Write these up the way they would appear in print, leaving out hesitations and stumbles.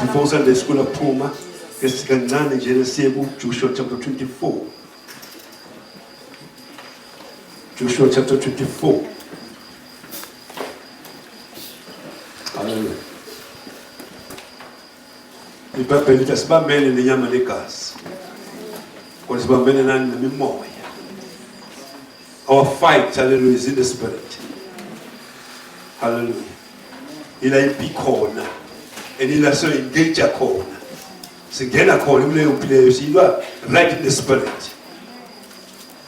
Before Sunday school aphuma ngesikancane nje siye kuJoshua chapter 24. Joshua chapter 24. Hallelujah. IBhayibheli lithi asibambene nenyama negazi, kodwa sibambene nani nemimoya. Our fight, hallelujah, is in the spirit. Hallelujah. Ila ipikhona and ila so engage khona. Singena khona kuleyo mpilo silwa right in the spirit.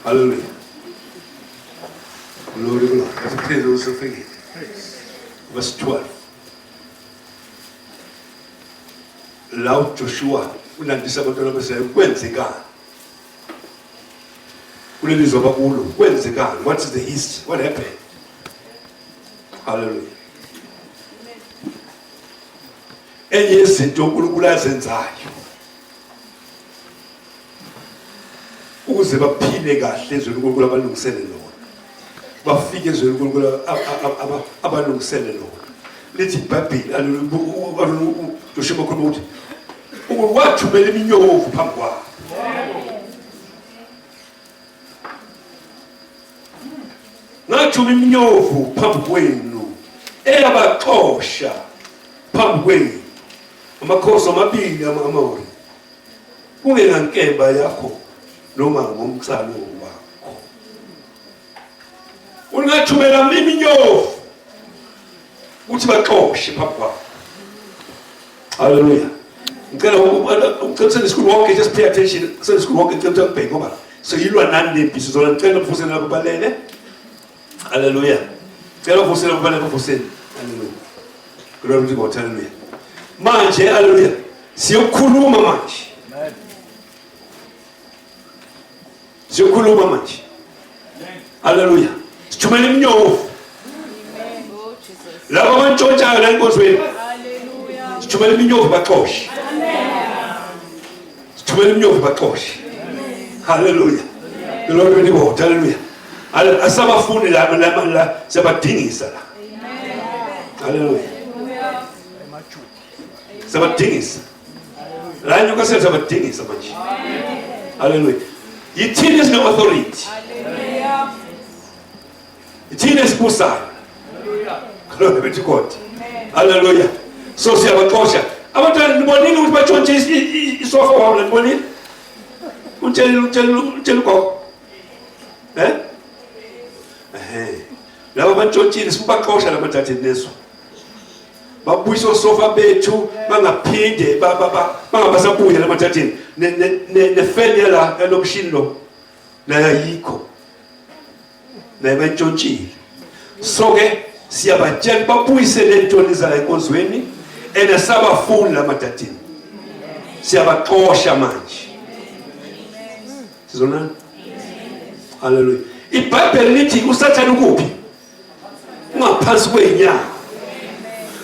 Hallelujah. Glory to God. Let's pray those who forget. Verse 12. Lao Joshua ulandisa abantwana bese kwenzekani? Kulelizwa bakulo kwenzekani? What is the history? What happened? Hallelujah. Enye izinto uNkulunkulu azenzayo ukuze baphile kahle ezweni uNkulunkulu abalungisele lona, bafike ezweni uNkulunkulu abalungisele lona. Lithi iBhayibheli Joshua bakhuluma ukuthi wathumela iminyovu phambi kwabo. Ngathuma iminyovu phambi kwenu eyabaxosha phambi kwenu amakhosi amabili amahori kungenankemba yakho noma ngomsalo wakho. Ungathumela iminyovu uthi baxoshe phambi kwabo. Hallelujah. Ngicela uqinisekise school wonke, just pay attention. Sunday school wonke ngicela ukubheka ngoba so yilwa nani lembizo zona ngicela ukufusela ababalele. Hallelujah. Ngicela ukufusela ababalele ukufusela. Hallelujah. Glory to God. Hallelujah. Manje hallelujah. Siyokhuluma manje. Amen. Siyokhuluma manje. Hallelujah. Sithumele iminyovu. Amen. Oh Jesus. Laba bantshontsha la enkozweni. Hallelujah. Sithumele iminyovu baxoshe. Sithumele iminyovu baxoshe. Hallelujah. Glory to God. Hallelujah. Asabafuni la sabadingisa la. Hallelujah. Sabadingisa. La nyoka sabadingisa manje. Hallelujah. Yithini sine authority. Hallelujah. Yithini sibusayo. Hallelujah. Glory to God. Hallelujah. So siyabaxosha. Abantwana nibonile ukuthi batshontshe isofa wabo, nibonile? Utshela ugogo. Laba bantshontshile sibaxosha lamathatheni leso. Babuyisa sofa bethu bangaphinde bangabasabuya lamathatheni nefeni la elomshini lo la yikho. La bantshontshile. So ke siyabatshela babuyise lento liza enkonzweni enesabafuni lamathatheni. Siyabaxosha manje. Sizona? Hallelujah. IBhayibheli lithi uSathane ukuphi? Ungaphansi kwenyawo.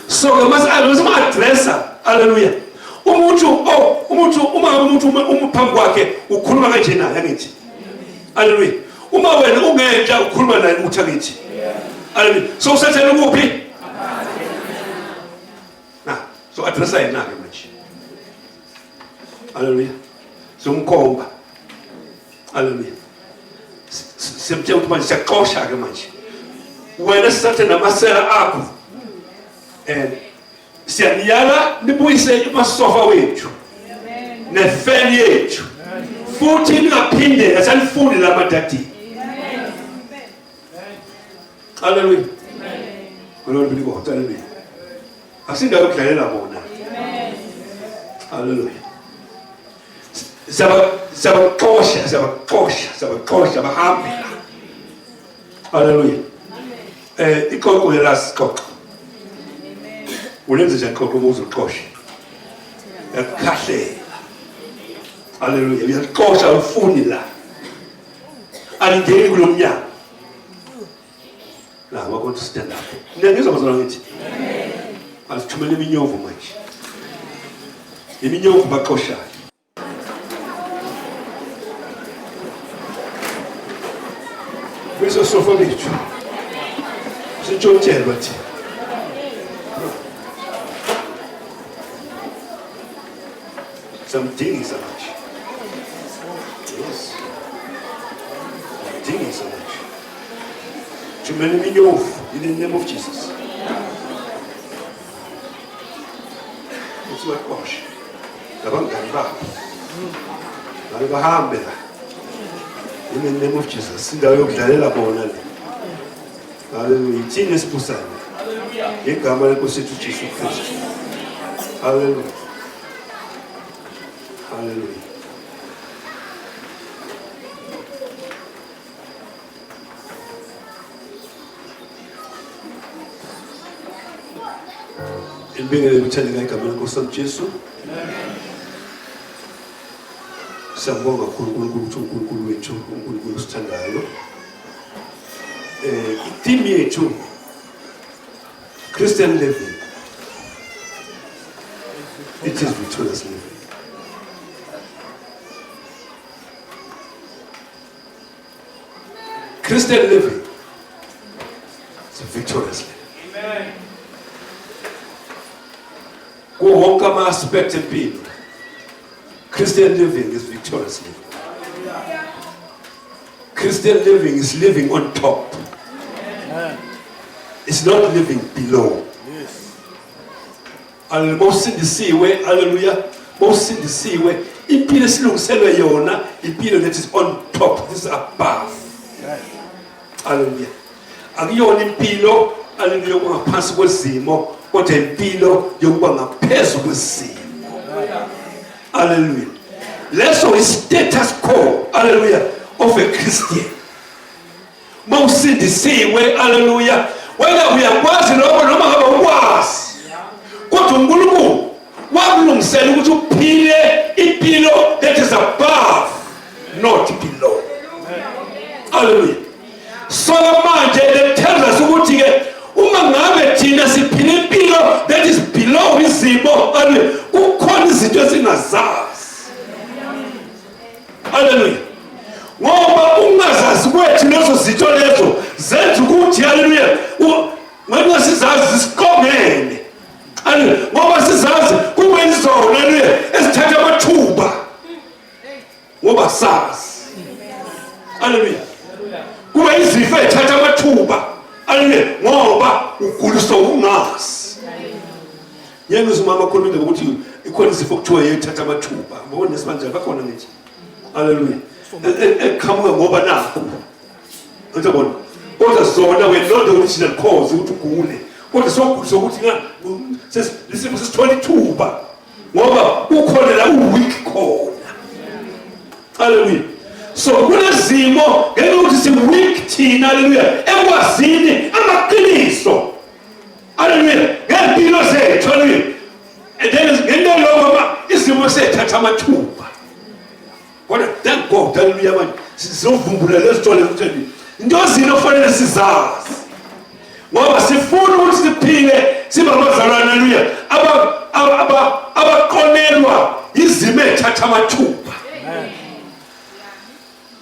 So mase addressa. Hallelujah. Umuntu phambi kwakhe ukhuluma kanje naye ngithi. Hallelujah. Uma wena ungenhla ukhuluma naye uthi ngithi. Hallelujah. So uSathane ukuphi? So addressa yena ke manje. Hallelujah. So umkhomba. Hallelujah. Simtshela ukuthi manje siyaxosha ke manje. Wena Sathane namasela akho siyaniyala nibuyise imasofa wethu nefeni yethu futhi ningaphinde asalifuni lamadadi. Hallelujah. Glory to God. Hallelujah. Asinda ukudlalela bona. Hallelujah. Sabaxosha bahambe. Hallelujah. Ikoko yelasikoko. Ulenze nje ikoko ubuzoxosha. Yakhahle. Hallelujah. Uyaxosha ufuni la. Alingeni kulomnyango. La wakonto stand up. Ngiyizwa bazona ngithi. Asithumele iminyovu manje. Iminyovu baxosha. Bese sofa bethu. Sitshontshelwa thi. Samdingi samanje. Yes. Samdingi samanje. Jumene minyofu in the name of Jesus. It's my gosh. Labangani babo. Ngabe bahambe la. In the name of Jesus. Sindawo yokudlalela bona le. Hallelujah. Ithini esibusana. Igama lenkosi yethu Jesu Kristu. Hallelujah. Hallelujah. Ilibingelele ukuthandeka igama lenkosi yethu Jesu. Siyabonga kakhulu uNkulunkulu wethu, uNkulunkulu osithandayo. Ithimi yethu Christian living. It is victorious living. Christian living is victorious living. Amen. Go wonke ama-aspect empilo. Christian living is victorious living. Christian living is living on top. It's not living below. Hallelujah. Most in the sea way, hallelujah. Most in the sea way. Impilo esilungiselwe yona, impilo that is on top. This is above. Hallelujah. Akuyona impilo, hallelujah, yokuba ngaphansi kwezimo, kodwa impilo yokuba ngaphezulu kwezimo. Hallelujah. Leso is status quo, hallelujah, of a Christian. Most in the sea way, hallelujah. Whether we are wise or not wise, kodwa uNkulunkulu wakulungisela ukuthi uphile impilo that is above, not below. Hallelujah. So manje it tells us ukuthi ke uma ngabe thina siphile impilo that is below izimo, kukhona izinto esingazazi. Hallelujah. Ngoba ungazazi kwethu lezo zinto lezo zenza ukuthi hallelujah ngoba sizazi siqongene. Ngoba sizazi kube izona esithatha amathuba ngoba sazi. Hallelujah. Kube izifo ethatha amathuba. Hallelujah. Ngoba uguliswa ungazi. Yengizwe umama khulumile ukuthi ikhona izifo kuthiwa ethatha amathuba. Ngibona nesimanje bakhona ngithi. Hallelujah. Eqhamuka ngoba nakho. Ngiyabona. Kodwa zona wenonto ukuthi cause ukuthi ugule. Kodwa sokuthi lesimo sisithola ithuba ngoba ukhona la uweak khona. Hallelujah. So kunezimo ngeke ukuthi si-weak thina, hallelujah, ekwazini amaqiniso. Hallelujah. Ngempilo zethu, hallelujah. And then ngento lokho izimo sethatha amathuba. Kodwa thank God, hallelujah, manje sizovumbula lezitho lezo into zinofanele sizazi. Ngoba sifuna ukuthi siphile sibe abazalwane, hallelujah, abaqonelwa izimo ethatha amathuba.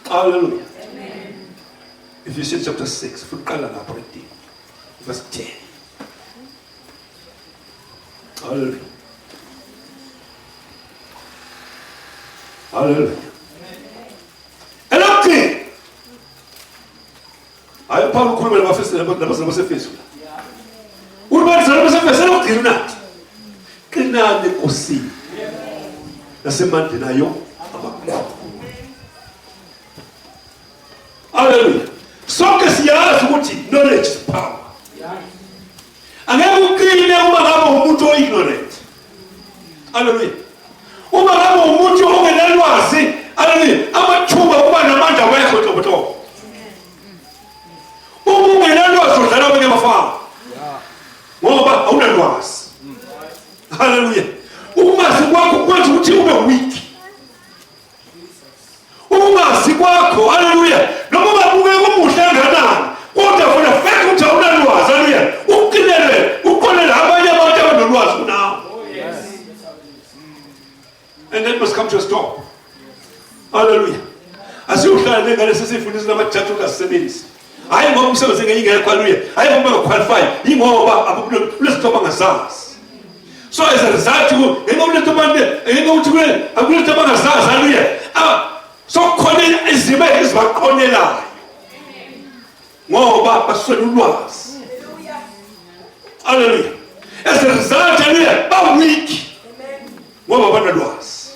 Hallelujah. Ephesians chapter 6, verse 10. Hallelujah. Hallelujah. Elokhi. Hayi Paul ukhuluma nabasefeso. Urbaniza nabasefeso lokugcina. Qinani enkosini. Nasemandla nayo amakhulu. Hallelujah. Sonke siyazi ukuthi knowledge is power. Angeke uqine uma ngabe umuntu o-ignorant. Hallelujah. Uma ngabe umuntu ongenalwazi, hallelujah, amathuba kuba namandla wekho toboto. Uma ungenalwazi udlala abanye abafana. Ngoba awunalwazi. Hallelujah. Ukungazi kwakho kwenza ukuthi ube weak. Ukungazi kwakho, hallelujah, noma babuke komuhle kangakanani, kodwa for the fact ukuthi awunalwazi, hallelujah, uqinelwe ukhonela abanye abantu abanolwazi kunawe. And that must come to a stop. Hallelujah. Asiyohlala nengane sesifundisa namajaji ongasebenzi. Hayi ngoba umsebenzi engeke hallelujah. Hayi ngoba ungaqualify, ingoba abulesithoba ngazazi. So as a result so khona izimo ezibaqonelayo ngoba baswele ulwazi. Hallelujah. As a result, ba weak ngoba banalwazi.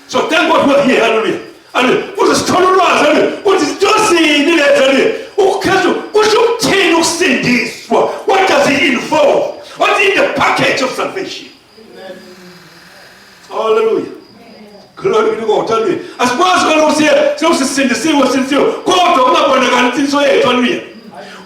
So thank God we're here. Hallelujah. Hallelujah. Usithola ulwazi. Hallelujah. Usitosini lethu. Hallelujah. Ukhetho kusho ukuthini ukusindiswa. What does it involve? What's in the package of salvation? Hallelujah. Glory be to God. Hallelujah. Asikwazi ukuthi siyosisindisiwe kodwa ungabonakala insiniso yethu. Hallelujah.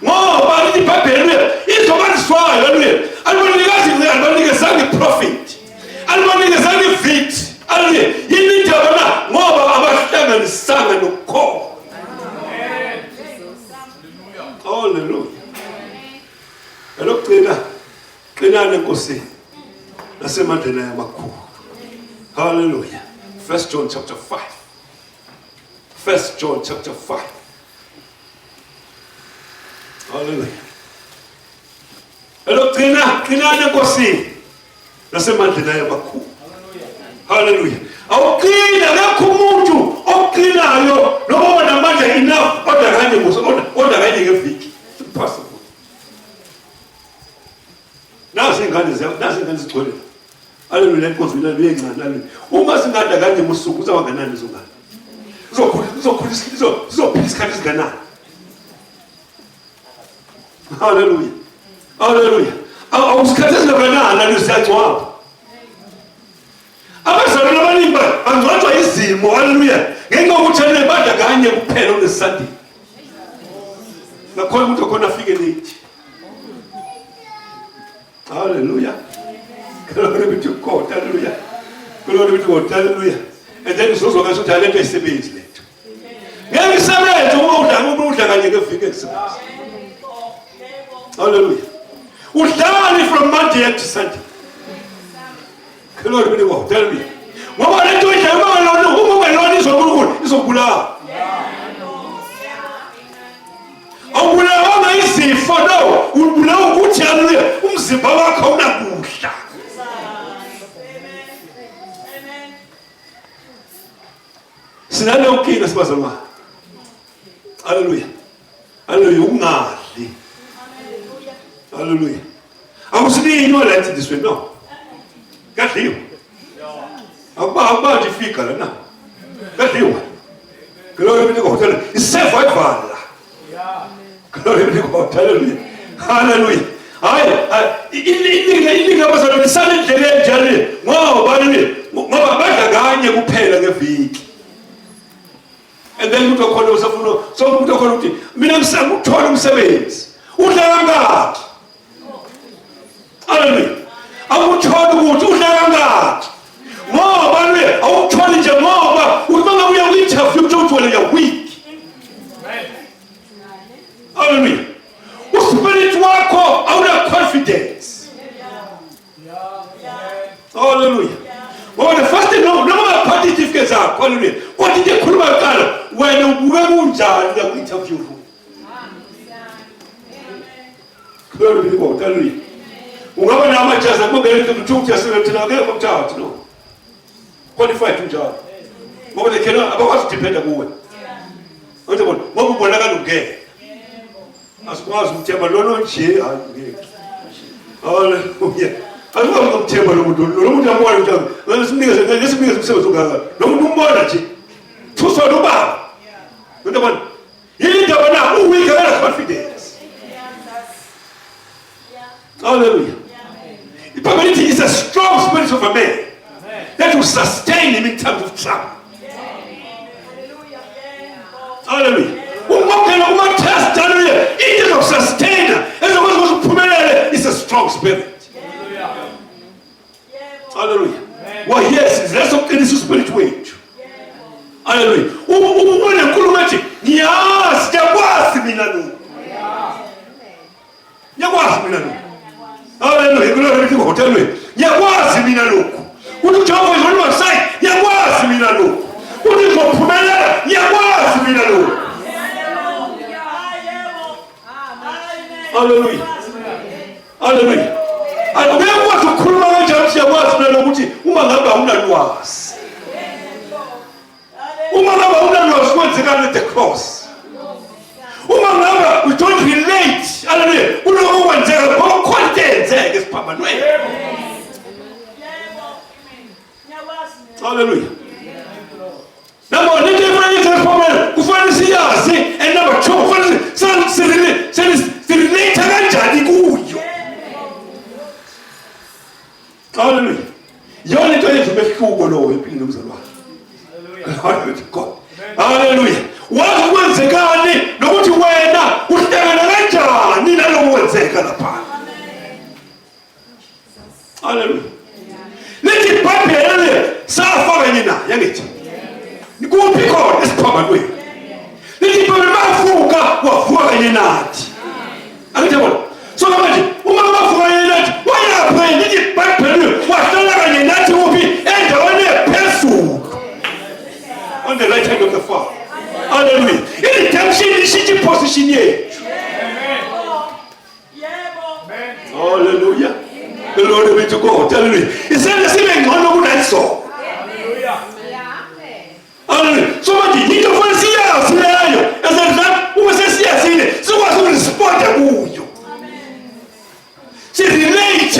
Ngoba iBhayibheli izobaniswayo. Hallelujah. Alibanikezanga prophet. Alibanikezanga victory. Hallelujah. Yini indaba na ngoba abahlanganisanga nokukholwa. Hallelujah. Elokugcina qinane Nkosi nasemandleni yamakhulu. Hallelujah. 1 John chapter 5. 1 John chapter 5. Hallelujah. Elokugcina qinane Nkosi nasemandleni yamakhulu. Hallelujah. Awuqina akekho umuntu oqinayo noma namandla enough kodwa kanye ngeviki. Impossible. Nasi ingane zigcwele. Hallelujah. Inkosi yena uyencane. Hallelujah. Uma singada kanje musuku uzaba kanani zongane? Uzophila isikhathi esinganani? Hallelujah. Hallelujah. Awusikhathi esinganani la siyagcwaba. Abazalwane abaningi bangcwatshwa izimo. Hallelujah. Ngenxa yokuthi bada kanye kuphela uneSunday. Nakhona umuntu khona afike late. Hallelujah. Glory be to God. Hallelujah. Glory be to God. Hallelujah. And then uzozwa ukuthi talent esebenzi lethu. Ngeke isebenze uma udla kanye ngeviki esebenzi. Hallelujah. Udlani from Monday to Sunday. Glory be to God. Hallelujah. Ngoba lento idla uma ngelona izobulala. Awubulawa izifo no, ubulawa ukuthi hallelujah umzimba wakho unakudla. Sinale ukinga sibazalwa. Hallelujah. Hallelujah ungadli. Hallelujah. Awusininyo la this way no. Gadliwa. Akuba ndifika la na. Gadliwa. Glory be to God. Isevayivala. Glory be to God. Hallelujah. Hallelujah. Iningi abazalwane sale ndlele njalo ngoba badla kanye kuphela ngeviki. And then umuntu okhona usafuna so umuntu okhona ukuthi mina ngisakuthola umsebenzi. Udla kangaki? Hallelujah. Awuthola ukuthi udla kangaki? Ngoba awuthola nje ngoba uma uya ku-interview uthola ya week. Hallelujah. Uspirit wakho awuna confidence. Hallelujah. Ngoba the first thing noma participate zakho. Hallelujah. Kwathi nje khuluma kuqala wena ubuke kunjani la ku-interview room. Glory be to God. Hallelujah. Ungaba namajazi akubele ukuthi yasebenza akekho umthathu no. Qualified njalo. Ngoba lekhona abakwazi dependa kuwe. Ngoba ngoba ubonakala ungeke. Asikwazi ukuthemba lona nje hayi. Hallelujah. Asikwazi ukuthemba lo muntu amona njalo. Ngesimnikeze umsebenzi ongaka. Lo muntu umbona nje. Thuswa lobaba. Ngoba yini ndaba na uweak akala confidence. Hallelujah. The Bible is a strong spirit of a man that will sustain him in times of trouble. Hallelujah. It is a sustainer. It's a strong spirit. Hallelujah. Well, yes, that's okay. This is spirit weight. Hallelujah. Hallelujah. Glory to God. Hallelujah. Yakwazi mina lokho. Uthi Jehova izolwa sai, yakwazi mina lokho. Uthi ngophumelela, yakwazi mina lokho. Hallelujah. Hallelujah. Uyakwazi ukukhuluma kanjani yakwazi mina uyakwazi. Uma ngaba unalwazi kwenzekani at the cross. Uma ngaba we don't relate, hallelujah, kuloko kwenzeka ngokukhona kwenzeka esiphambanweni. Hallelujah. Number one, kufanele siyazi, and number two, kufanele sirelate kanjani kuyo. Hallelujah. Yona into yenza umehluko lowo empilweni mzalwane. Hallelujah. Hallelujah. Wazi kwenzekani nokuthi wena uhlangana kanjani nalowo kwenzeka lapha. Hallelujah. Lithi iBhayibheli safaka nina yangithi. Nikuphi khona esiphambanweni. Lithi iBhayibheli bavuka wavuka kanye nathi. Angithi bona. So manje uma bavuka kanye nathi wayapha lithi iBhayibheli wahlala kanye nathi uphi endaweni ephezulu. On the right hand of the Father. Hallelujah. Redemption is in position here. Hallelujah. The Lord be to God. Hallelujah. He said the same one who I saw. Hallelujah. So what did he do for the year? As a man who was a seer, so was on the spot of you. See, relate,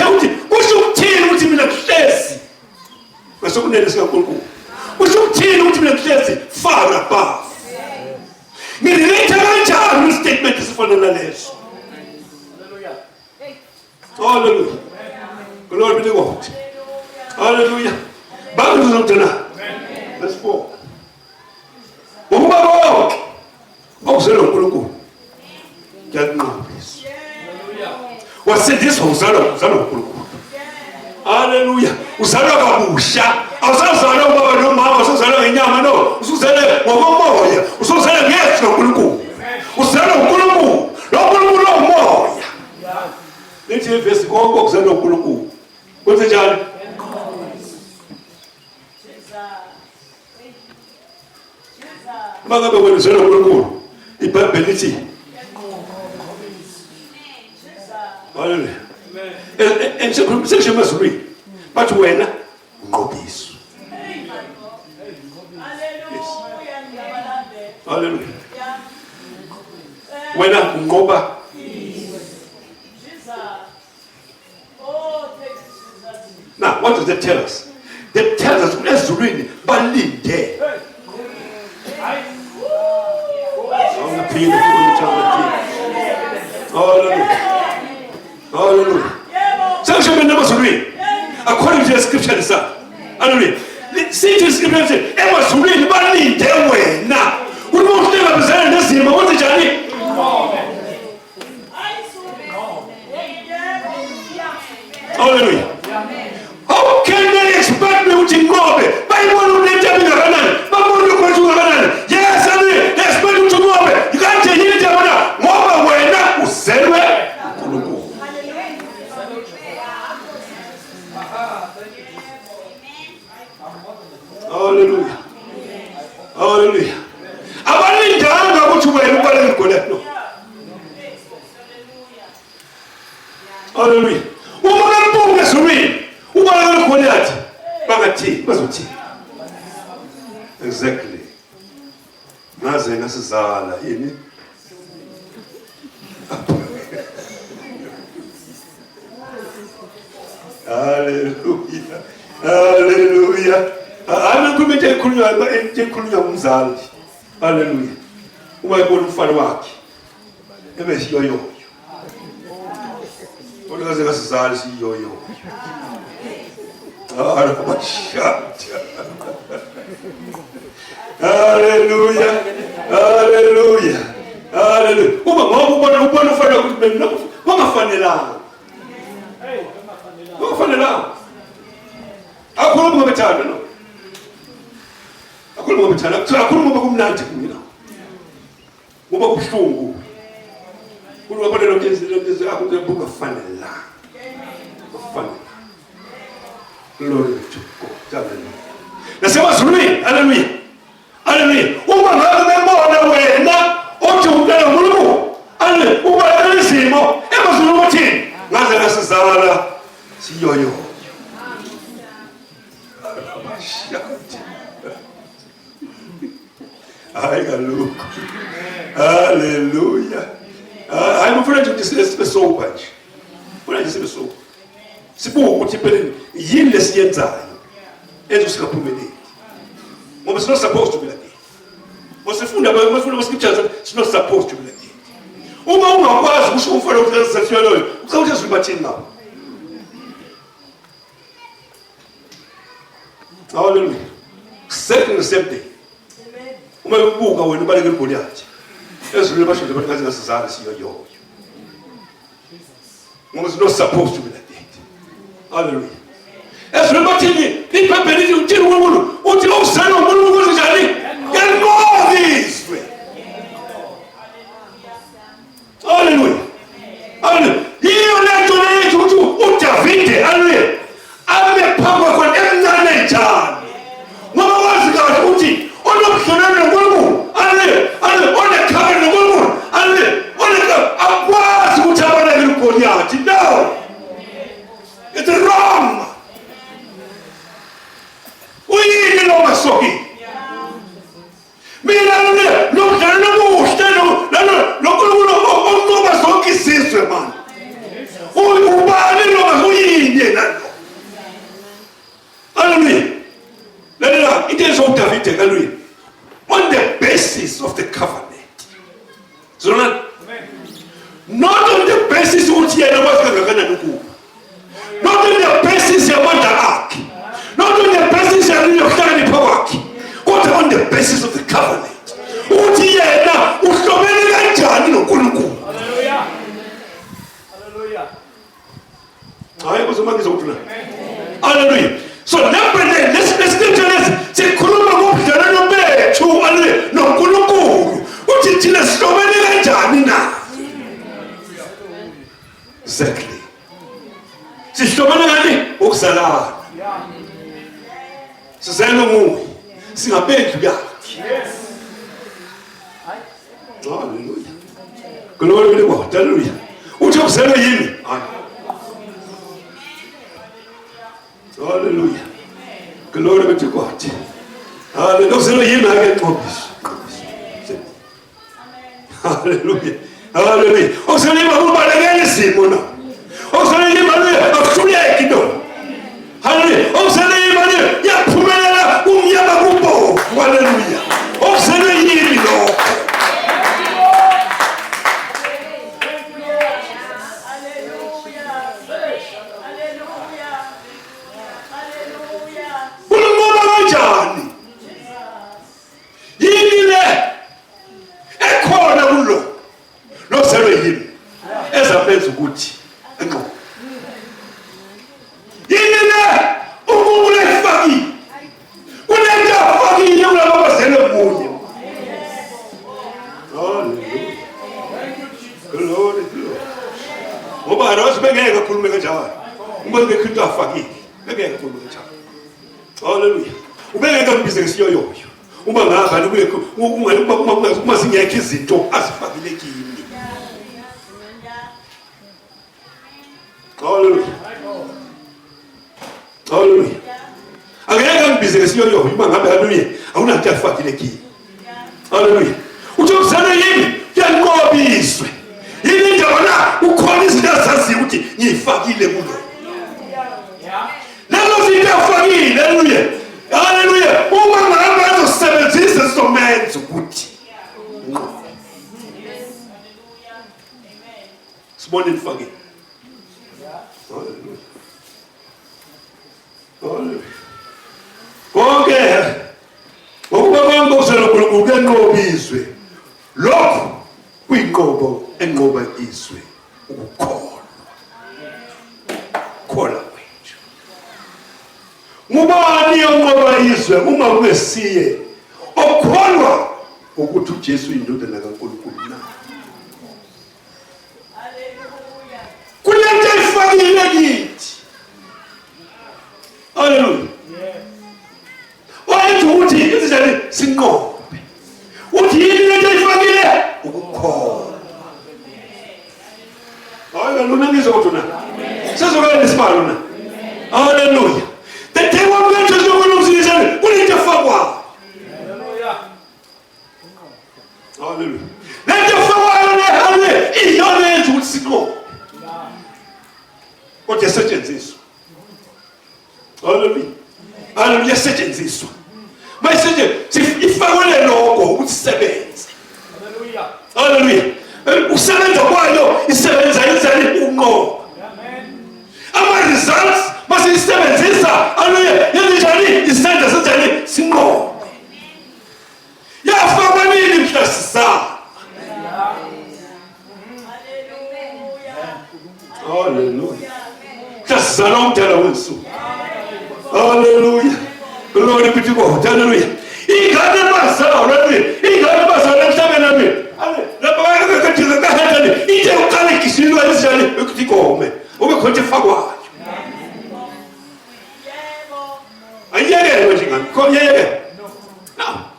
what's your tail with him in a place? But so many is not good. What's your tail with him in a place far above? Me relate to my child statement is for the knowledge. Hallelujah. Glory be to God. Hallelujah. Back to the dinner. Verse 4. What's this? Hallelujah. Uzalwa kabusha. Awusazalwa baba nomama, usazalwa ngenyama no. Usuzalwe ngokomoya. Usuzalwe ngezwi loNkulunkulu. Uzalwa uNkulunkulu. loNkulunkulu lomoya. Lithi verse konke okuzalwa uNkulunkulu. Kwenze njani? Mangabe wena uzalwa uNkulunkulu. iBhayibheli lithi Hallelujah. And section must read. But when Ngobis. Hallelujah. When Ngoba. Now, what does that tell us? That tells us, let's read Bali there. Hallelujah. Hallelujah. Section number 3. According to the scripture, hallelujah. See the scripture says, "It was read Bali there way." Now, we won't never present this here, but what's the journey? Hallelujah. How can they expect me to go? Bible will not tell me the Hanan. Bible will not tell me the Hanan. Yes, I mean, they expect you to go. You can't tell me the Hanan. More way now, who said where? Hallelujah. Hallelujah. Abali ndanga ukuthi wena ubale ngikole no. Hallelujah. Uma ngibunge sumini, ubale ngikole athi bakathi bazothi. Exactly. Naze ngasizala yini? Hallelujah. Hallelujah. Anakumente ekhulunywa umzali. Hallelujah. Uma ebona umfana wakhe ebesiyoyo. Olwaze ngasizali siyoyo. Hallelujah. Hallelujah. Hallelujah. Uma ubona umfana ukuthi bangafanelanga. Bangafanelanga. Akhuluma ngobethanda no. Akhuluma ngobethanda. Akhuluma ngokumnandi mina. Ngoba kubuhlungu. Kulwa bona lo kenze akubuka fanela. Fanela. Glory to God. Hallelujah. Nasema zuri. Hallelujah. Hallelujah. Uma ngabe mbona wena othi umntana uNkulunkulu. Hallelujah. Uba lesimo emazulu ukuthi ngaze ngasizala siyoyo. hayi kaloku. Hallelujah. Hayi mfuna nje ukuthi sibe sober nje. Funa nje sibe sober. Sibuke ukuthi phela yini lesiyenzayo ezosingaphumeleli. Ngoba it's not supposed to be like that. Wasifunda scriptures, it's not supposed to be like that. Uma ungakwazi kusho umfana ukuthi loyo, ucela ukuthi bathini ngawo. Hallelujah. Exactly the same thing. Amen. Uma ubuka wena ubaleke iGoliath. Ezulu basho nje bathi ngathi ngasizana siyo yoyo. Ngoba it's not supposed to be like that. Hallelujah. Ezulu bathi iBhayibheli uthini uNkulunkulu uthi awusana uNkulunkulu ukuthi njani? Can go this way. Hallelujah. Hallelujah. Hiyo lento leyo ukuthi uDavide hallelujah. Amephamwa kwa emncane njani. Ngoba wazi kahle ukuthi onobuhlonana noNkulunkulu hallelujah. Onekhaya noNkulunkulu hallelujah. Akwazi ukuthi abaneke iGoliath. No. It's wrong. Uyini lo masoki. Mina nobuhlonana nobuhle noNkulunkulu onqoba zonke isizwe man. Ubani lo uyini yena. Hallelujah. It is of David, hallelujah. On the basis of the covenant. So not on the basis of what not on the basis of what the ark. Not on the basis of the power. But on the basis of the covenant. Hallelujah. Hallelujah. So let's get to this. Say kuluma ngobudala nobethu noNkulunkulu. Uthi thina sihlobene kanjani na? Exactly. Sihlobene ngani? Ukuzalana. Sizalana nguye. Singabendlu yakhe. Yes. Hallelujah. Glory to God. Hallelujah. Uthi ukuzalana yini? Hallelujah. Glory be to God. Hallelujah. Hallelujah. Hallelujah. Hallelujah. Ubengeka ibhizinisi yoyo. Uma ngapha uma singekho izinto azifakile kimi. Hallelujah. Hallelujah. Angeka ibhizinisi yoyo uma ngabe hallelujah. Awunanto afakile kimi. Hallelujah. Uthi usana yini? Yanqobiswe. Yini nje wona ukhona izinto ezaziyo ukuthi ngiyifakile kulo. Lelo zinto afakile, hallelujah. Hallelujah. Uma ngabe azosebenzisa somenze ukuthi. Sibone ifakile. Hallelujah. Hallelujah. Konke ukuba konke uselonkulunkulu kenqobizwe. Lokho kuyinqobo enqoba izwe ukukholwa. Khola wethu. Ngubani onqoba izwe uma kwesiye okholwa ukuthi uJesu indodana kaNkulunkulu na. Hallelujah. Kulento ifakile kithi. Hallelujah. Wayethu uthi izinto sinqobe. Uthi yini lento ifakile ukukholwa. Hallelujah. Ngizokutuna. Sizokela nesibalo na. Hallelujah. The day one venture is not going to see kulento ifakwa. Hallelujah. Hallelujah. Hallelujah. Setshenziswa. Mayisetshenziswa ifakwe lokho ukuthi sisebenze. Hallelujah. Hallelujah. Usebenza kwayo isebenza inzali unqoba. Amen. Ama results masisebenzisa hallelujah yenjani isandla senjani sinqobe. Yafakwa nini mhlasisa. Hallelujah. Just along tell us. Hallelujah. Glory be to God. Hallelujah. He got the master already. He got the master already. The Bible got to the head. He don't call it Kisilu and Sally. You could go home. Over Conte Fagua. And yet, come here. Now,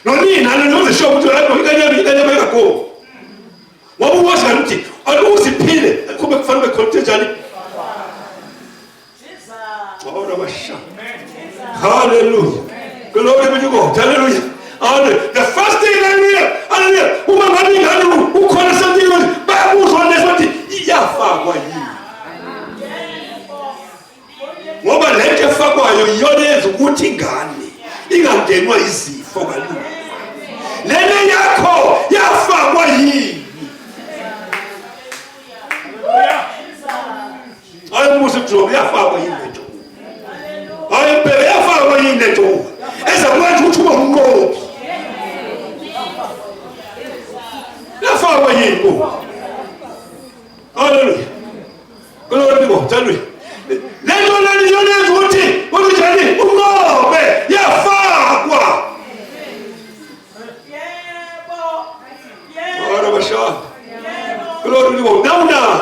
no need. I don't know the shop to have. You can never go. What was empty? I lose the pill and come back from the contagion. Hallelujah. Glory be to God. Hallelujah. The first thing hallelujah. Who calls something who's on this one? Yafa. Ngoba lento efakwayo iyoneza ukuthi ingane ingangenwa izifo kalula. Lena yakho yafakwa yini? Hayi musu kujoba yafakwa yini lento? Hayi phela yafakwa yini lento? Ezakwazi ukuthi ube umnqobi. Yafakwa yini? Hallelujah. Glory to God. Hallelujah. Lento leli yoneza ukuthi njani unqobe yafakwa. Yebo. Ora basha. Glory to God. Now.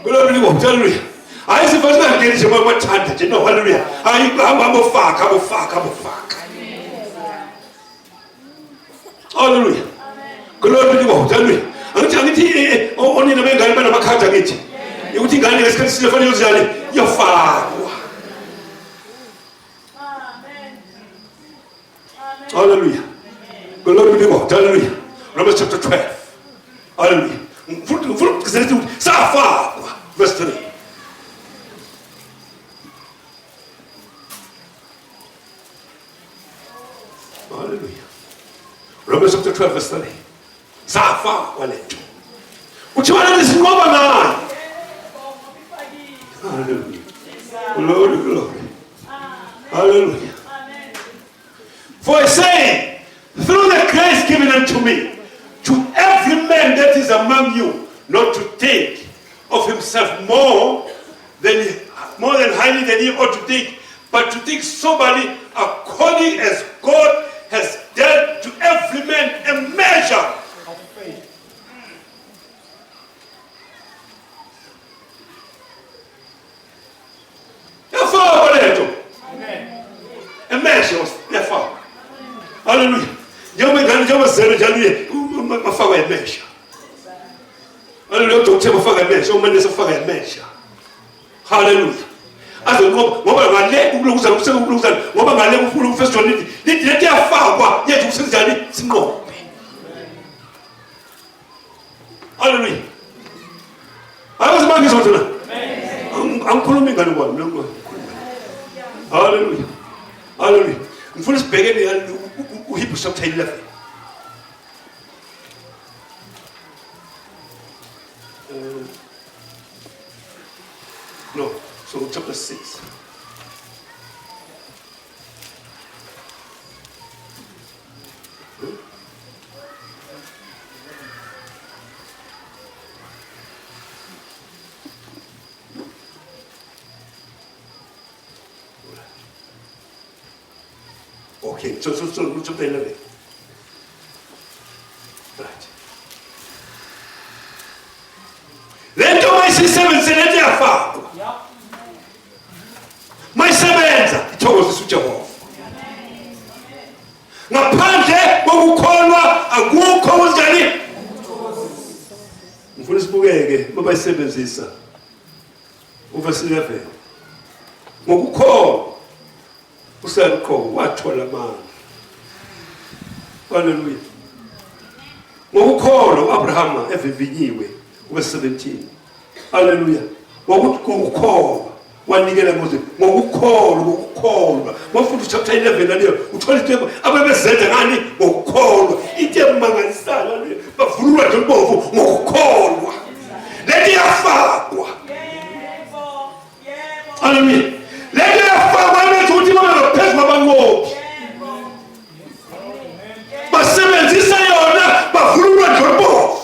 Glory to God. Hallelujah. I see first time getting some more time to know. Hallelujah. I'm a fuck. Hallelujah. Glory to God. Hallelujah. I'm telling you, only the man got a car to get. You think I need to consider for you, your father. Hallelujah. Glory to God. Hallelujah. Romans chapter 12. Hallelujah. Verse 3. Hallelujah. Romans chapter 12 verse 3. Safa waletu. Uchiwana nisingoba na. Hallelujah. Glory. Hallelujah. For I say, through the grace given unto me, to every man that is among you, not to think of himself more than highly than he ought to think, but to think soberly according as God has dealt to every man a measure of faith. Amen. A measure was therefore. Hallelujah. Mafaka measure. Hallelujah. Don't say mafaka measure. Umane mafaka measure. Hallelujah. As ngoba ngale ukuluza ngoba ngale ufuna ukufesta lithi yafakwa yethu usenzani sinqobe. Hallelujah. Awuzimanga izona. Angikhulumi ngani kwami lokho. Hallelujah. Hallelujah. Ngifuna sibhekene uHebrews chapter 11. No, so chapter 6. Okay, so chapter 11. Right. Lento mayisebenze lento yafakwa. Mayisebenza ithokozisa uJehova. Ngaphandle kokukholwa akukho kunjani. Ngifuna sibukeke mabayisebenzisa. Uverse 11. Ngokukholwa uSarko wathola amandla. Hallelujah. Ngokukholwa uAbraham evivinyiwe ube 17. Hallelujah. Ngokukholwa wanikela ngokukholwa. Mawufunda chapter 11 leyo uthola into ababezenza ngani ngokukholwa. Into emangalisayo leyo bavululwa nje imbovu ngokukholwa. Lethi yafakwa. Haleluya. Lethi yafakwa manje ukuthi bangaphezulu kwabanqobi. Basebenzisa yona bavululwa nje imbovu.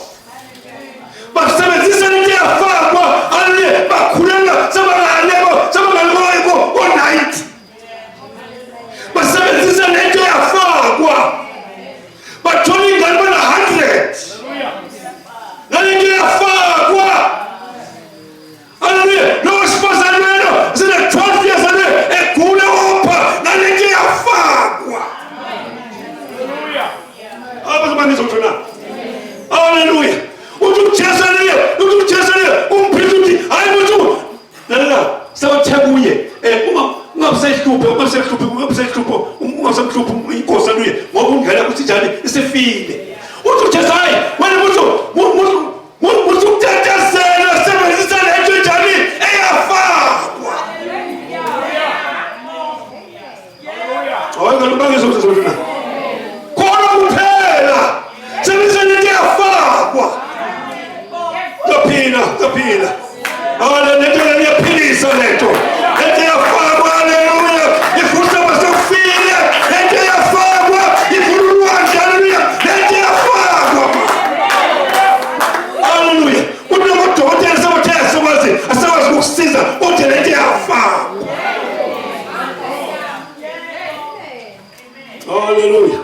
Basebenzisa lethi yafakwa haleluya bakhulela sabangaleko o-90. Basebenzisa lethi yafakwa bathola ingane bana-100 nalethi yafakwa. Haleluya. Lo sifazane wena sine-12 years egula opha nalethi yafakwa. Abazobanizotsho na. Haleluya. Uthi uJesu umphethe uthi hayi muthu lalela sabathe kuye ungabusehluphe ungabusehluphe inkosi aluye ngoba ungena kuthi njani isifile. Uthi uJesu hayi wena muthu ukutatazela sebenzisa lento njani eyafakwa. Hayi ngalobangizo uzozona khona kuphela sebenzisa lento eyafakwa. Kapila. Haleluya. Yaphilisa lento. Lento yafakwa. Haleluya. Ifusa basofile. Lento yafakwa. Ifululwa. Haleluya. Lento yafakwa. Haleluya. Unomadokotela sabathesa kwazi asawazi ukusiza uthi lento yafakwa. Haleluya.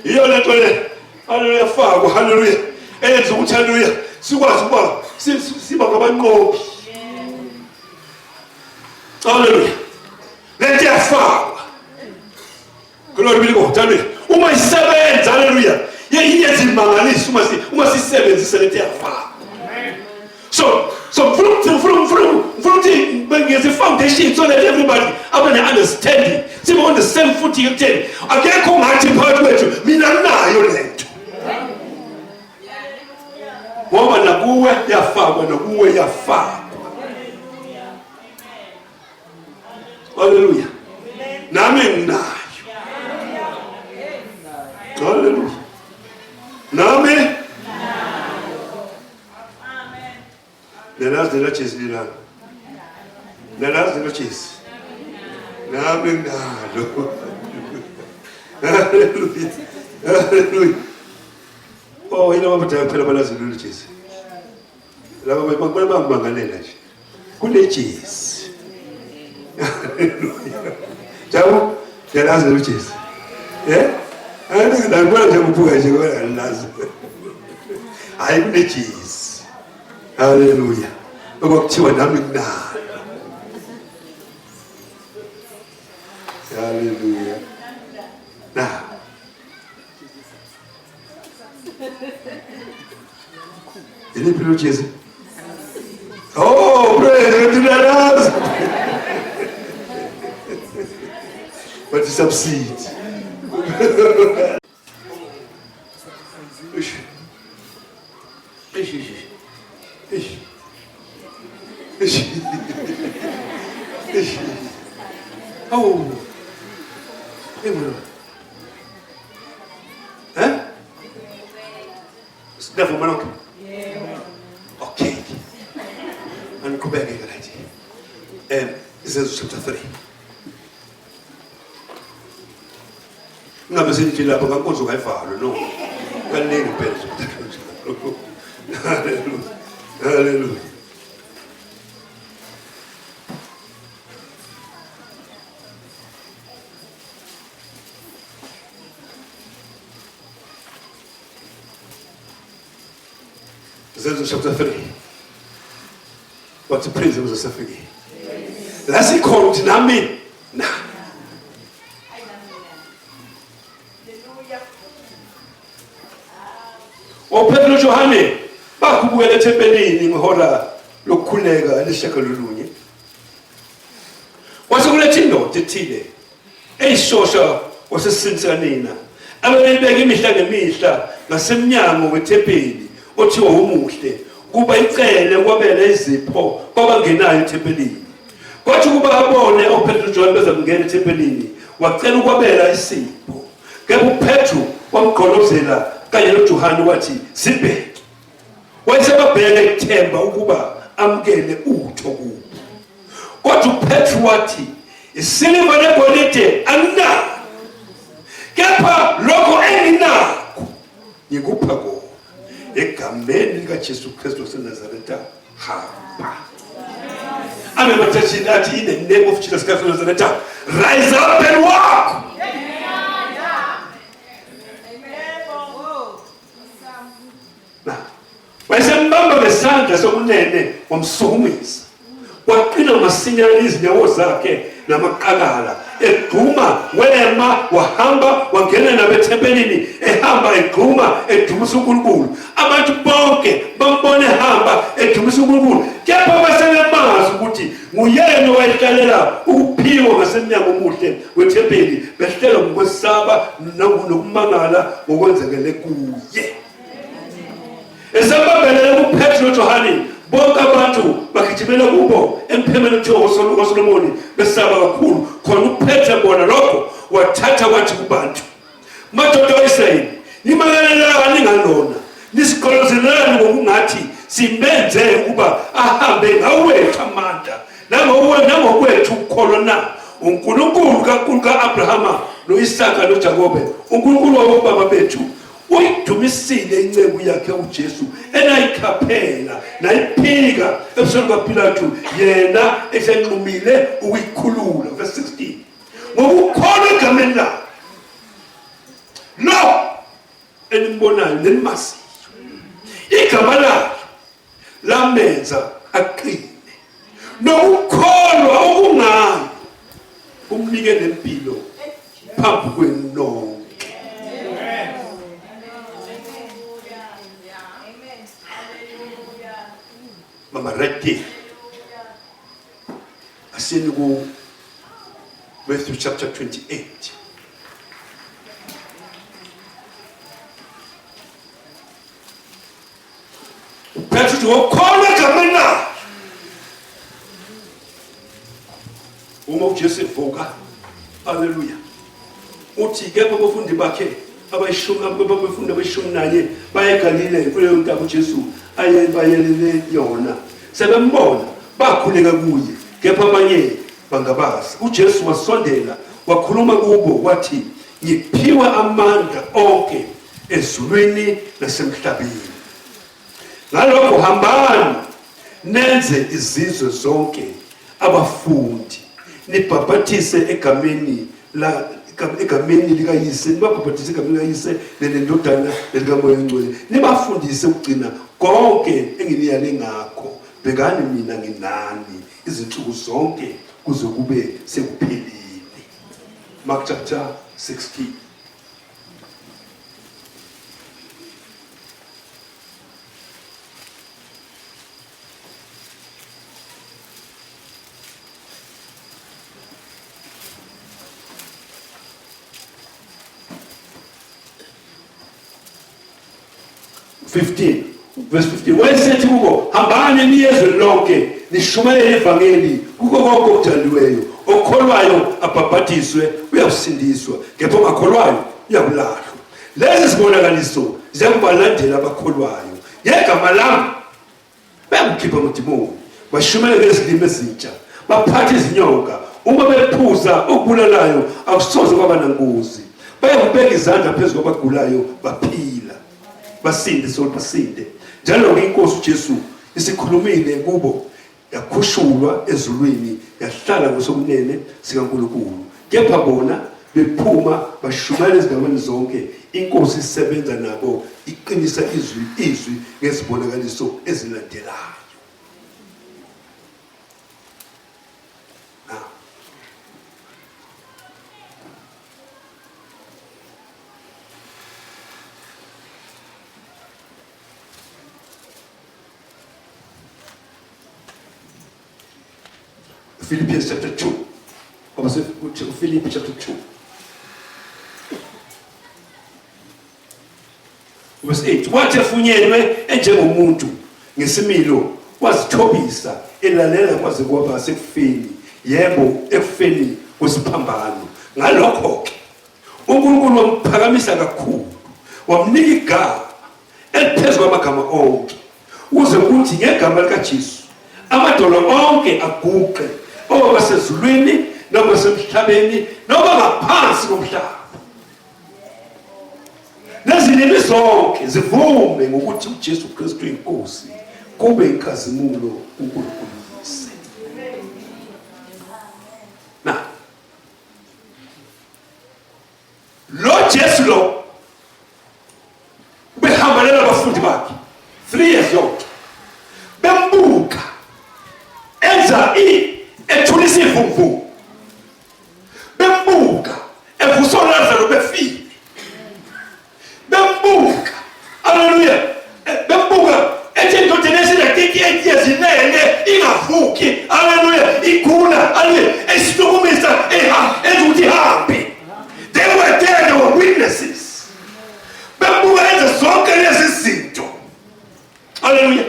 Iyo lento le. Haleluya yafakwa. Haleluya. Enza ukuthi haleluya sikwazi ukuba siba ngabanqobi. Haleluya. Lento yafakwa. Glory be to God. Haleluya. Uma isebenza haleluya yenza imangaliso uma sisebenzisa lento yafakwa. So from the foundation so that everybody have an understanding. Sibe on the same footing again. Akekho ngathi phakathi kwethu mina nayo lento. Ngoba nakuwe yafakwa nakuwe yafakwa. Haleluya. Nami nginayo. Haleluya. Nami nayo. Nelazi lachezi lilana. Nelazi lachezi. Nami nalo. Haleluya. Haleluya. Oh, yini abadala phela balazi lolu Jesu. Laba babangalela nje. Kule Jesu. Haleluya. Jabu, yalazi lolu Jesu. Ngibona nje ukubuka nje ngalazi. Hayi kule Jesu. Haleluya. Okuthiwa nami nginalo. Haleluya. Now ini perlu Jesu. Oh, praise God. But to succeed. Oh. Never mind. Okay. And go back again. This chapter 3. Ngabe sindila baka nkonzo ngayifalo no. Kaningi phela. Hallelujah. Hallelujah. Exodus chapter 3. But the praise was a suffering. Let's see called Nami. O Pedro Johane bakubuyela ethempelini ngihora lokukhuleka leshakalolunye. Wasekuletha indoda ethile eyishosha wasesinsanina ababebeka imihla ngemihla ngasemnyango wethempeli othiwa umuhle kuba icele kwabela izipho kwabangenayo ethempelini kwathi kuba abone uPetru John bezamngena ethempelini wacela ukwabela isipho. Kepha uPetru wamgqolozela kanye noJohane wathi sibheke. Wayesebabheka ethemba ukuba amkele utho kubo. Kodwa uPetru wathi isiliva negolide anginakho, kepha lokho enginakho ngikupha kona. Egameni likaJesu Kristu waseNazaretha hamba. I'm a touching that in the name of Jesus Christ of Nazareth. Rise up and walk. Now, wayesembamba ngesandla sokunene wamsukumisa. Waqina masinyane izinyawo zakhe namaqakala. Egquma wema wahamba wangena nabethempelini ehamba egquma edumisa uNkulunkulu. Abantu bonke bambone hamba edumisa uNkulunkulu. Kepha basebemazi ukuthi nguyena owayehlalela ukuphiwa ngasemnyango omuhle wethempeli behlela ngokwesaba nokumangala ngokwenzekele kuye. Esababelele kuPetru noJohane bonke abantu bagijimela kubo emphemeni omthongo kaSolomoni besaba kakhulu. Khona uPetru bona lokho wathatha wathi kubantu, madoda waIsrayeli, nimangalelani ngalona, nisigqolozelani ngokungathi simenze ukuba ahambe ngawethu amandla nangokwethu ukukholwa na. uNkulunkulu kaAbrahama noIsaka noJakobe, uNkulunkulu wabobaba bethu uyidumisile inceku yakhe uJesu enayikhaphela nayiphika ebusweni kaPilato yena esenqumile ukuyikhulula. Verse 16. Ngokukholwa egameni lakhe lo enimbonayo nenimasiyo, igama lakhe lamenza aqine, nokukholwa okungayo kumnike nempilo phambi kwenu nonke. Mama ready. Asini ku Matthew chapter 28. Petru wakholwa egameni lakhe. Uma uJesu evuka, haleluya, uthi ke abafundi bakhe abafundi abayishumi nanye baye eGalile kuleyo ntaba uJesu bayelele yona. Sebembona bakhuleka kuye, kepha abanye bangabazi. uJesu wasondela wakhuluma kubo wathi, ngiphiwe amandla onke ezulwini nasemhlabeni. Ngalokho hambani nenze izizwe zonke abafundi, nibhabhathise egameni likayise, nibabhabhathise egameni likayise lendodana nelikaMoya Oyingcwele, nibafundise ukugcina konke enginiyale ngakho. Bekani mina nginani izinsuku zonke kuze kube sekuphelile. Mark chapter 16. Verse 15. Wayesethi kubo, hambani niyezwe lonke nishumayele ivangeli kuko konke okuthandiweyo. Okholwayo abhabhathiswe uyasindiswa, kepha ongakholwayo uyabulahlwa. Lezi zibonakaliso ziyakubalandela abakholwayo. Ngegama lami bayakukhipha amadimoni, bashumayele izilimi ezintsha, baphathe izinyoka. Uma bephuza okubulalayo akusoze kwaba nangozi. Bayakubeka izandla phezu kwabagulayo baphila. Basinde basinde. Njalo inkosi uJesu isikhulumile kubo, yakhushulwa ezulwini yahlala ngosokunene sikaNkulunkulu. Kepha bona bephuma bashumayela ezindaweni zonke, inkosi isebenza nabo iqinisa izwi ngezibonakaliso ezilandelayo. Philippians chapter 2. Philippians chapter 2. Verse 8. Wathi efunyenwe enjengomuntu ngesimilo wazithobisa elalela kwaze kwaba sekufeni, yebo ekufeni kwesiphambano. Ngalokho-ke uNkulunkulu wamphakamisa kakhulu, wamnika igama eliphezu kwamagama onke, ukuze kuthi ngegama likaJesu amadolo onke aguqe, oba sezulwini noma semhlabeni noma ngaphansi komhlaba. Nezilimi zonke zivume ngokuthi uJesu Kristu inkosi, kube inkazimulo uNkulunkulu yise. Na lo Jesu lo ubehambalela abafundi bakhe 3 years yonke, bembuka enza ethulisa ivumvu, bembuka evusa uLazaro befile, bembuka, haleluya, bembuka ethi indodana esina-38 years inene ingavuki, haleluya, igula, haleluya, esihlukumisa enza ukuthi ihambe. They were there, they were witnesses. Bembuka enza zonke lezi zinto, haleluya,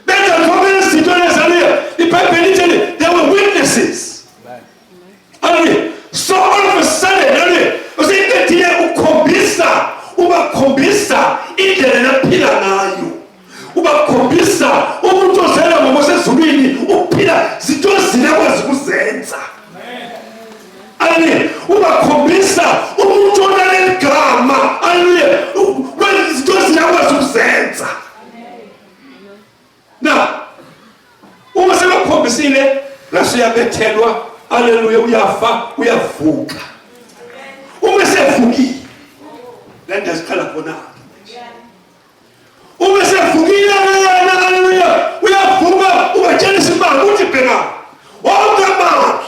benza zonke lezi zinto lezi, haleluya. iBhayibheli lithi they were witnesses, haleluya. So all of a sudden, haleluya, useyintethiye ubakhombisa indlela ephila ngayo, ubakhombisa umuntu ozela ngosezulwini uphila zinto ezinakwazi ukuzenza, haleluya. Ubakhombisa umuntu onaleli gama, haleluya, wenza izinto ezinakwazi ukuzenza. Na uma sebakhombisile ngasuyabethelwa, haleluya, uyafa uyavuka. Uma sevukile la ndazikhala khona, uma sevukile haleluya, uyavuka ubatshela isimanga uthi bheka wonke amandla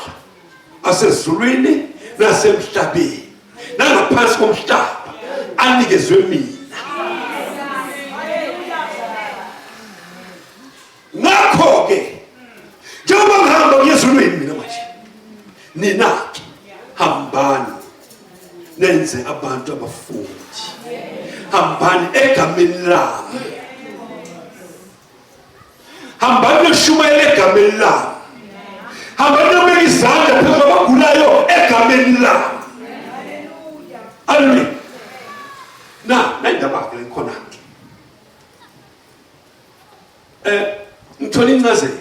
asezulwini nasemhlabeni nangaphansi komhlaba anikezwe mina. Ngakho-ke njengoba ngihamba ngiyezulwini mina manje, nina-ke hambani nenze abantu abafundi, hambani egameni lami, hambani neshumayela egameni lami, hambani nobeka izandla phezu kwabagulayo egameni lami, haleluya. Nayindaba-ke le khona-ke ngithola incazelo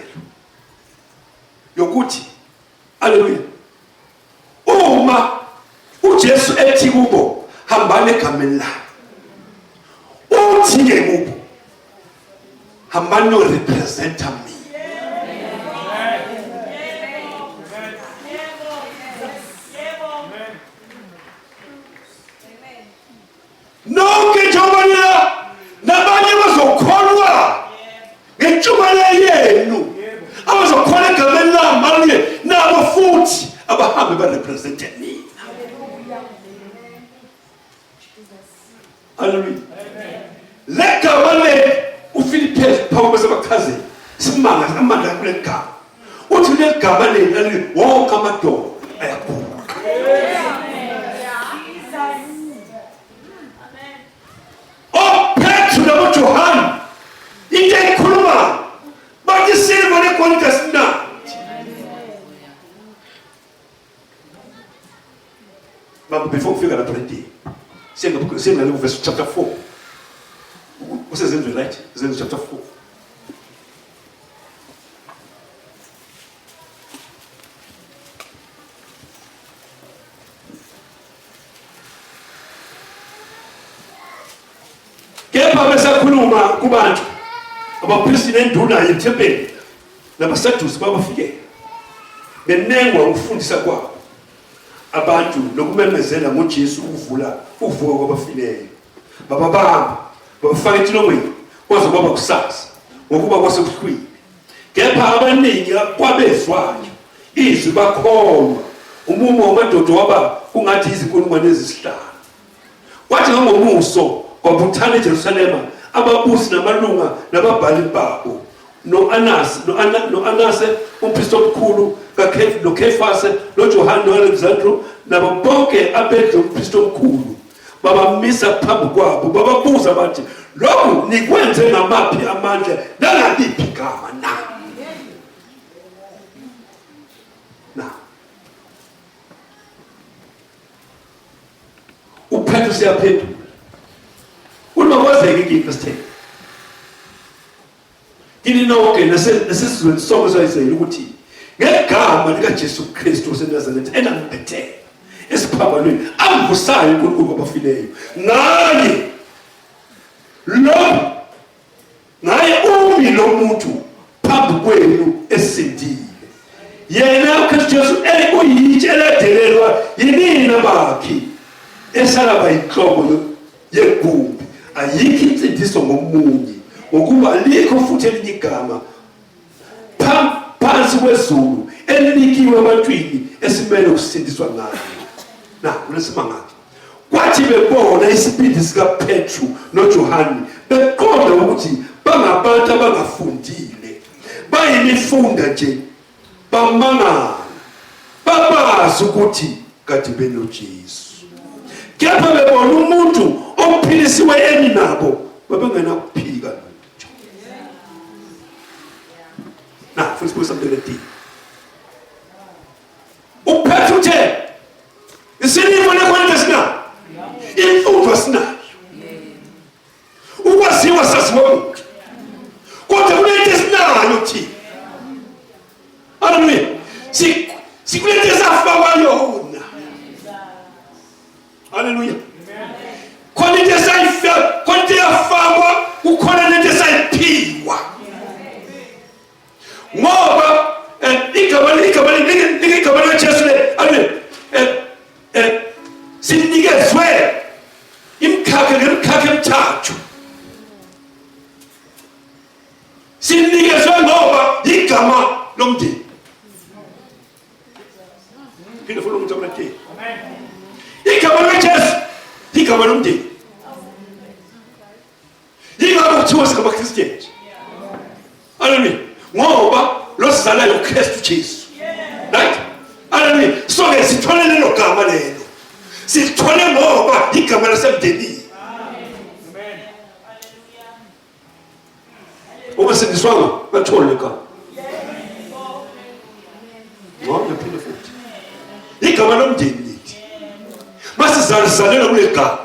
yokuthi, haleluya, uma uJesu ethi kubo hambani egameni lami, uthi-ke kubo hambani norepresenta mina. Nonke njengoba nabanye bazokholwa ngentshumayelo yenu, abazokholwa egameni lami, haleluya, nabo futhi abahambe barepresente mina, haleluya. Le gama le uFiliphesi phambi kwabachazeli simanga amandla kule gama, uthi le gama le, haleluya, wonke amadoda ayaguqa. oPetru naboJohane into ekhuluma bathi silva negolide asinandi. But before we figure out the same like verse chapter 4. What says in right? Zenzu chapter 4. Kepha besakhuluma kubantu abaphristi nenduna yethempeli nabaSadusi babafike benengwa ukufundisa kwabo abantu nokumemezela ngoJesu uvuka kwabafileyo. Bababamba babafaka entolongweni kwaze kwaba kusasa ngokuba kwasebuhlwini. Kepha abaningi kwabezwayo izwi bakholwa, umumo wamadoda waba kungathi izinkulungwane ezisihlanu. Kwathi ngomuso kwabuthana eJerusalema ababusi namalunga nababhali babo, no-Anase umpristi omkhulu noKefase noJohane noAlexandro nabo bonke abedla umpristi omkhulu babamisa phambi kwabo, bababuza bathi, lokhu nikwenze ngamaphi amandla nangaliphi igama na? uPetrus yaphendula uma kwazeke inkinga verse 10 kini nonke nasesizweni sonke sayisela ukuthi ngegama likaJesu Kristu waseNazaretha enangiphethe esiphambanweni amvusayo uNkulunkulu kwabafileyo ngaye umi lo muntu phambi kwenu esindile yena uKristu Jesu ekuyitshe eladelelwa yinina bakhe esalaba inhlobo yegumbi ayikho insindiso ngomunye ngokuba alikho futhi elinye igama phansi kwezulu elinikiwe ebantwini esimele ukusindiswa ngalo na ulesimanga kwathi bebona isibindi sika Petru noJohane beqonda ukuthi bangabantu abangafundile bayimifunda nje bamangala babazi ukuthi kade benoJesu kepha bebona umuntu ophilisiwe nabo babengena kuphika lutho na futhi kusamdeleti uPetru uthe isinifo lekwenza sina imfundo sinayo ukwaziwa saziwa umuntu kodwa kunento sinayo thi haleluya sikulento safakwa yona haleluya khona into esayifaka khona into yafakwa ukhona lento esayiphiwa ngoba igama likaJesu sinikezwe imkhakha emithathu sinikezwe ngoba igama lomndeni phinde futhi umuntu abathi igama likaJesu igama lomndeni igama kuthiwa sigaba Christian haleluya ngoba losizalayo uKristu Jesu right haleluya so ke sithole lelo gama lelo sithole ngoba igama lasemndenini amen uma sindiswanga bathole igama ngoba phinde futhi igama lomndeni lithi masizalisalela kule gama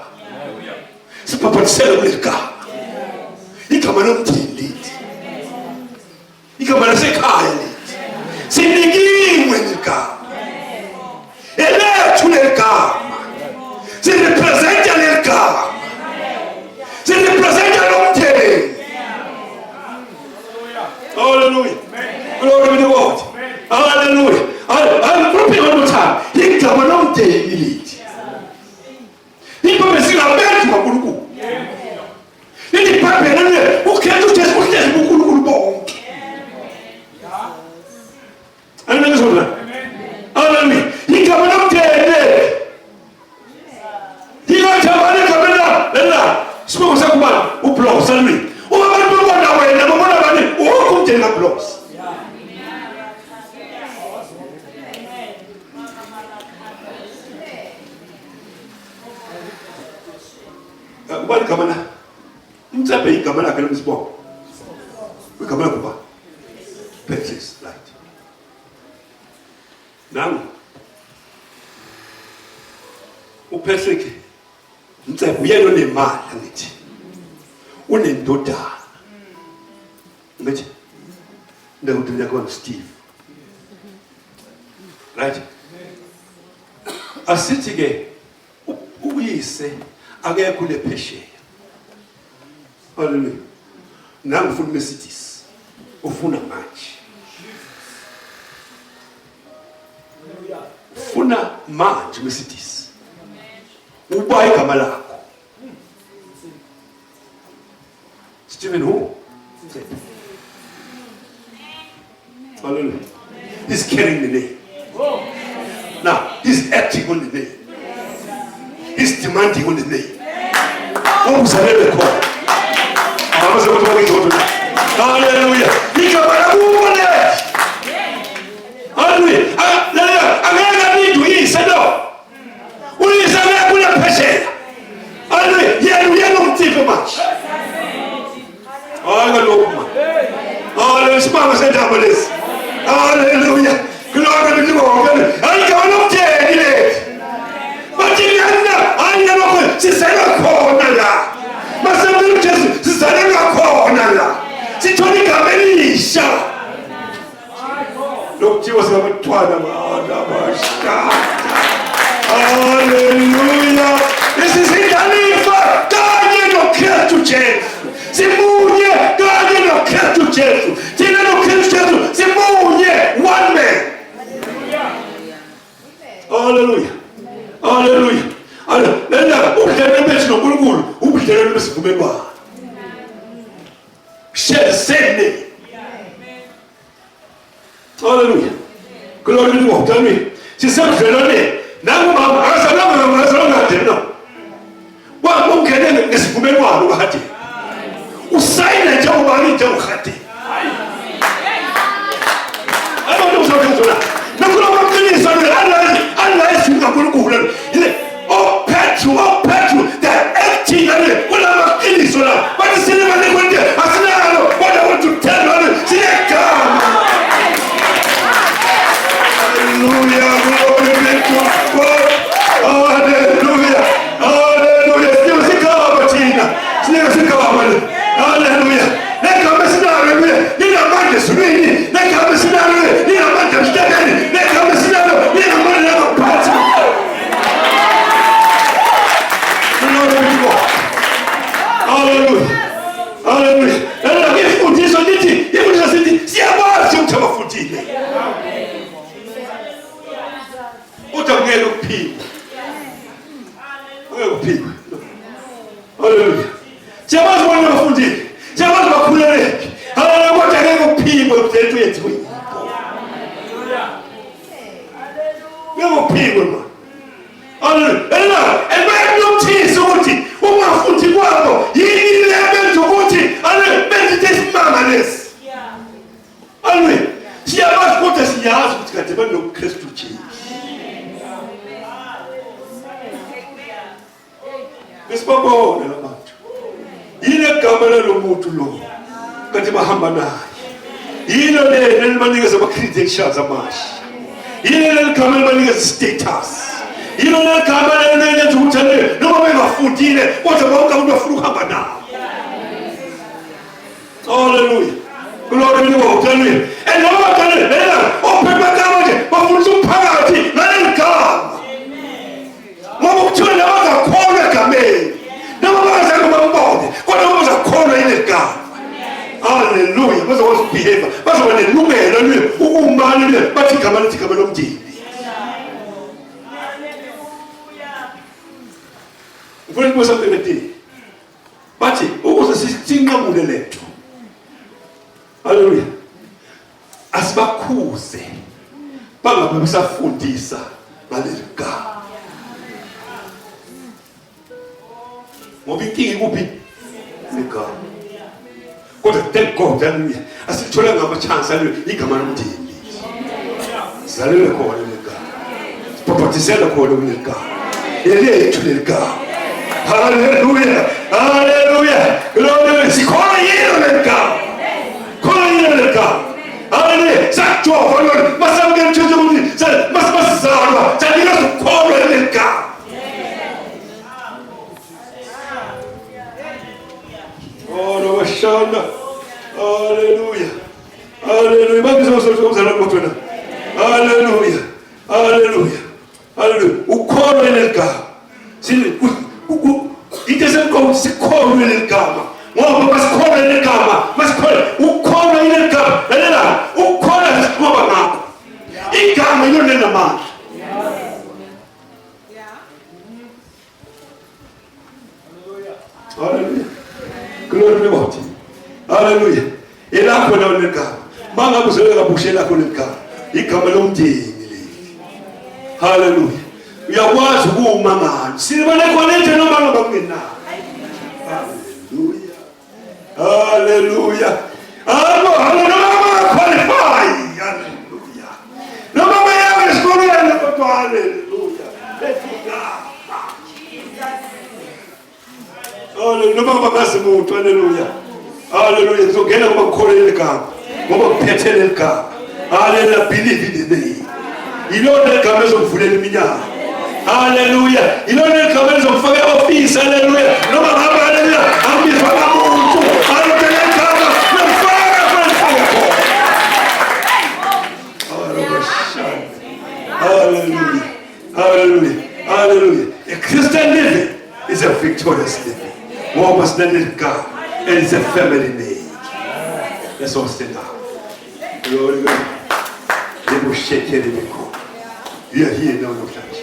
sipaphathele kule gama igama lomndeni lithi igama lasekhaya lithi sinikiwe igama elethu legama sirepresenta legama sirepresenta lomndeni hallelujah glory to God hallelujah I'm repeating one more time igama lomndeni lithi ibhayibheli singabantu kaNkulunkulu ibhayibheli uKristu Jesu uhlezi kuNkulunkulu bonke amen haleluya igama lomndeni Sibonga sakubani uBloss haleluya uma abantu babona wena babona bani ukumndeni kaBloss ubani igama la umtsabe igama lakhe lomsibongo igama lakhe ba Petrus right nangu uPetrus umtsabe uyena onemali ngithi unendodana ngithi ndodana yakho Steve right asithi ke uyise akekho lephesheya haleluya nangu ufuna Mercedes ufuna manje ufuna manje Mercedes uba igama lakho Stephen who hallelujah he's carrying the name now he's acting on the name he's demanding on the name umzalele khona amaze ukuthi hallelujah igama lakho hallelujah angeke nindu yise lo uyise kule pheshela hallelujah yena umthipe manje hallelujah hallelujah sibanga sendaba lesi hallelujah glory to God ayikho nomtheni lethi bathi yana ayina lokho Haleluya. Isizindalifa kanye noKristu Jesu. Simunye kanye noKristu Jesu. Thina noKristu Jesu simunye, one man. Haleluya. Haleluya. Haleluya. Ubudlelwano bethu noNkulunkulu ubudlelwano besivumelwano. Share the same name. Hallelujah. Glory to God. Tell me. She said, "Felone, nangu mama, asalanga tena. Wa mungene ngesivumelwano bahati. Usayina nje ubani nje ukhati." Abantu uzokuzona. Nakulo bamqinisa Allah esinga kuNkulunkulu. Ile Petru, the acting and kula maqiniso la. Bathi sinema lekwente asinalo. What I want to tell you, sinekama. Hallelujah, glory be to God. Hallelujah, hallelujah. Hallelujah. Nekama sinalo, nina manje sunini. Nekama sinalo, nina manje mstakani. Nekama sinalo, nina manje napati. Hallelujah. Hallelujah. Nana ngifundiswa nithi ifundiswa sithi siyabazi ukuthi abafundile. Utangeke ukuphila. Ukuphila. Hallelujah. Siyabazi bona abafundile. Siyabazi bakhuleleke. Hallelujah. Kodwa ngeke ukuphila ukuthi yethu. Hallelujah. Ngeke ukuphila manje. Hallelujah. Emekuthisa ukuthi ungafundi kwabo yini lebenza ukuthi benze isimanga lesi. Hallelujah. Siyabazi kodwa siyazi ukuthi kade banoKristu Jesu. Besibabona labantu. Yile gama lomuntu lo kade bahamba naye. Yilo lelibanikeza ama-credentials amasha. Yilo leligama elibanikeza status. Yilo leligama elenza ukuthi noma bengafundile kodwa bonke abantu bafuna ukuhamba nawo. Hallelujah. Glory be to God. Hallelujah. And noma kanele ophepha kama nje bafundisa umphakathi ngaleligama. Ngoba kuthiwa nabangakholwa egameni. Noma bangazange bambone kodwa bazakholwa ilegama. Hallelujah. Bazokwazi ukubehave. Bazoba nelungelo ukumane bathi igama lithi igama lomndeni. Ufuna ukubuza ngempela. Bathi ukuze sinqamule lethu. Hallelujah. Asibakhuze bangabe besafundisa ngaleligama. Ngoba inkinga ikuphi? Igama. Kodwa thank God, hallelujah. Asithola ngama-chance hallelujah igama lomndeni. Zalele khona leligama. Sipaphathizele khona kuleligama. Elethu leligama. Hallelujah. Hallelujah. Glory. Sikhona yilo leligama. Khona yilo leligama. Hallelujah. Sakujova lona masamukela uThixo ukuthi masizalwa sanika sikhona leligama. Oh, Shanda. Hallelujah. Hallelujah. Hallelujah. Hallelujah. Hallelujah. Ukhona leligama. It doesn't go sikhona leligama. Ngoba basikhona leligama, basikhona ukhona leligama. Lalela, ukhona ngoba ngakho. Igama yilo lenamandla. Hallelujah. Glory to God. Hallelujah. Elakho nawo leligama. Mangabe uzoleka bushe lakho leligama. Igama lomndeni leli. Hallelujah. Uyakwazi ukuma ngani. Sibone khona into noma ngabakungenayo. Hallelujah. Hallelujah. Hallelujah. Qualify. Hallelujah. Noma bayabe esikoleni kodwa hallelujah. Hallelujah. Noma bakazi umuntu hallelujah. Hallelujah. Ngizongena ngoba ngikholele leligama. Ngoba ngiphethe leligama. Hallelujah. Believe in the name. Yilona igama ezomvulela iminyaka. Hallelujah. Yilona igama ezomfaka e-office. Hallelujah. Noma ngaba hallelujah. Angifaka umuntu. Hallelujah. Igama ngifaka khona. Hallelujah. Hallelujah. Hallelujah. Hallelujah. A Christian living is a victorious living. One must need God. And it's a family name. Let's all stand up. Glory to God. They will shake it in the court. We are here now, no church.